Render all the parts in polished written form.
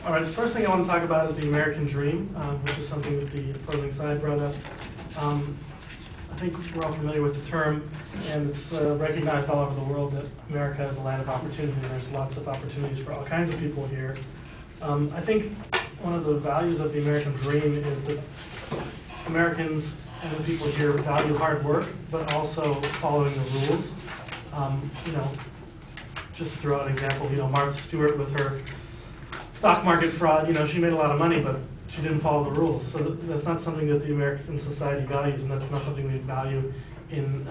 All right, the first thing I want to talk about is the American dream, which is something that the opposing side brought up. I think we're all familiar with the term, and it's recognized all over the world that America is a land of opportunity, and there's lots of opportunities for all kinds of people here. I think one of the values of the American dream is that Americans and the people here value hard work, but also following the rules. Just to throw out an example, Martha Stewart with her stock market fraud, she made a lot of money, but she didn't follow the rules. So that's not something that the American society values, and that's not something we value in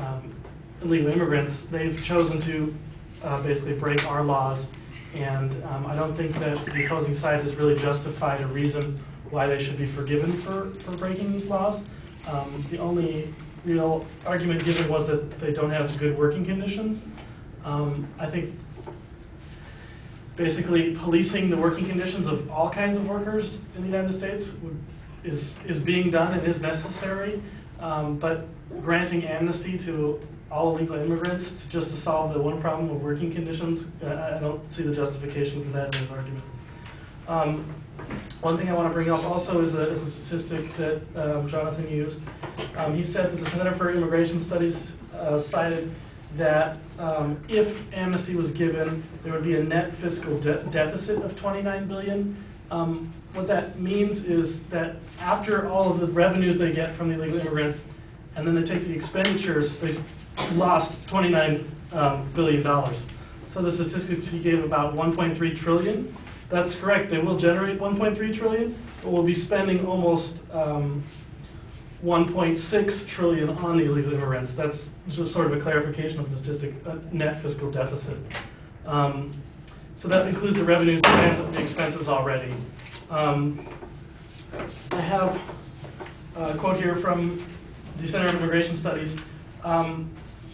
illegal immigrants. They've chosen to basically break our laws, and I don't think that the opposing side has really justified a reason why they should be forgiven for breaking these laws. The only real argument given was that they don't have good working conditions. I think basically policing the working conditions of all kinds of workers in the United States is being done and is necessary, but granting amnesty to all illegal immigrants just to solve the one problem of working conditions, I don't see the justification for that in his argument. One thing I want to bring up also is a statistic that Jonathan used. He said that the Center for Immigration Studies cited that if amnesty was given, there would be a net fiscal deficit of $29 billion. What that means is that after all of the revenues they get from the illegal immigrants, and then they take the expenditures, they lost $29 billion. So the statistics he gave about $1.3 trillion. That's correct. They will generate $1.3 trillion, but we'll be spending almost $1.6 trillion on the illegal immigrants. That's just sort of a clarification of the statistic, net fiscal deficit. So that includes the revenues and the expenses already. I have a quote here from the Center for Immigration Studies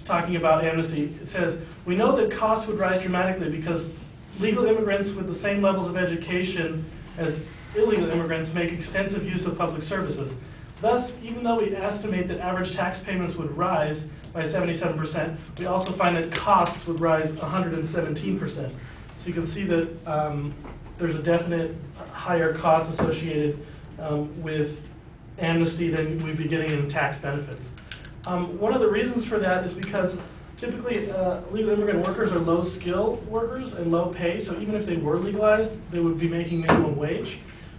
talking about amnesty. It says, "We know that costs would rise dramatically because legal immigrants with the same levels of education as illegal immigrants make extensive use of public services. Thus, even though we estimate that average tax payments would rise by 77%, we also find that costs would rise 117%. So you can see that there's a definite higher cost associated with amnesty than we'd be getting in tax benefits. One of the reasons for that is because typically legal immigrant workers are low-skill workers and low pay, so even if they were legalized, they would be making minimum wage.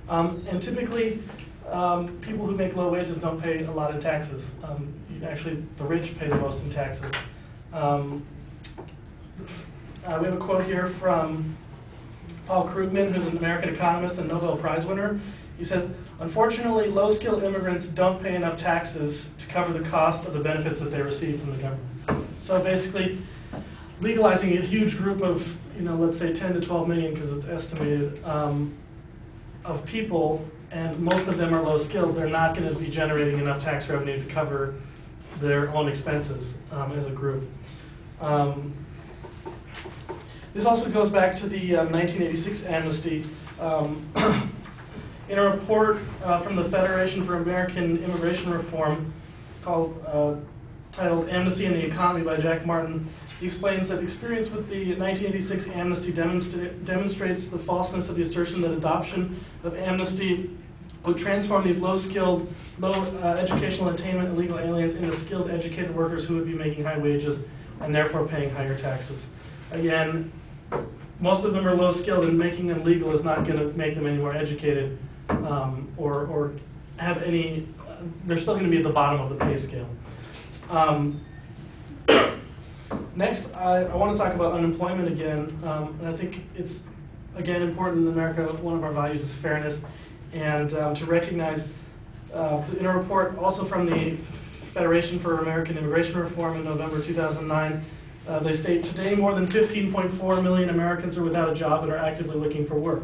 And typically, people who make low wages don't pay a lot of taxes. Actually, the rich pay the most in taxes. We have a quote here from Paul Krueger, who's an American economist and Nobel Prize winner. He says, "Unfortunately, low-skilled immigrants don't pay enough taxes to cover the cost of the benefits that they receive from the government." So basically, legalizing a huge group of, let's say 10 to 12 million, because it's estimated, of people, and most of them are low-skilled, they're not going to be generating enough tax revenue to cover their own expenses as a group. This also goes back to the 1986 amnesty. In a report from the Federation for American Immigration Reform titled Amnesty and the Economy by Jack Martin, he explains that experience with the 1986 amnesty demonstrates the falseness of the assertion that adoption of amnesty would transform these low-skilled, low-educational attainment illegal aliens into skilled, educated workers who would be making high wages and therefore paying higher taxes. Again, most of them are low-skilled, and making them legal is not going to make them any more educated or have any. They're still going to be at the bottom of the pay scale. Next, I want to talk about unemployment again, and I think it's, again, important in America. One of our values is fairness, and to recognize, in a report also from the Federation for American Immigration Reform in November 2009, they state, "Today more than 15.4 million Americans are without a job and are actively looking for work.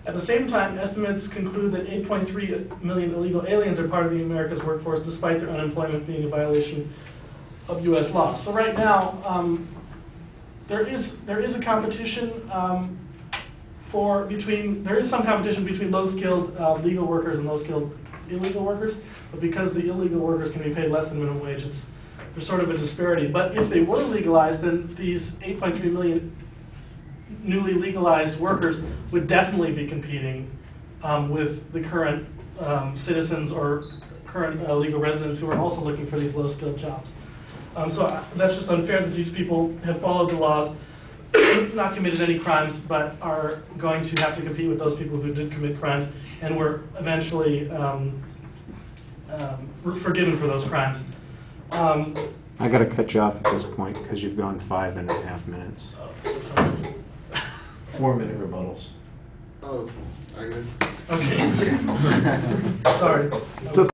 At the same time, estimates conclude that 8.3 million illegal aliens are part of the America's workforce, despite their unemployment being a violation of U.S. law." So right now, there is a competition there is some competition between low-skilled legal workers and low-skilled illegal workers, but because the illegal workers can be paid less than minimum wage, there's sort of a disparity. But if they were legalized, then these 8.3 million newly legalized workers would definitely be competing with the current citizens or current legal residents who are also looking for these low-skilled jobs. So that's just unfair that these people have followed the laws, not committed any crimes, but are going to have to compete with those people who did commit crimes and were eventually forgiven for those crimes. I got to cut you off at this point because you've gone 5.5 minutes. 4-minute rebuttals. Oh, I guess. Okay. Sorry.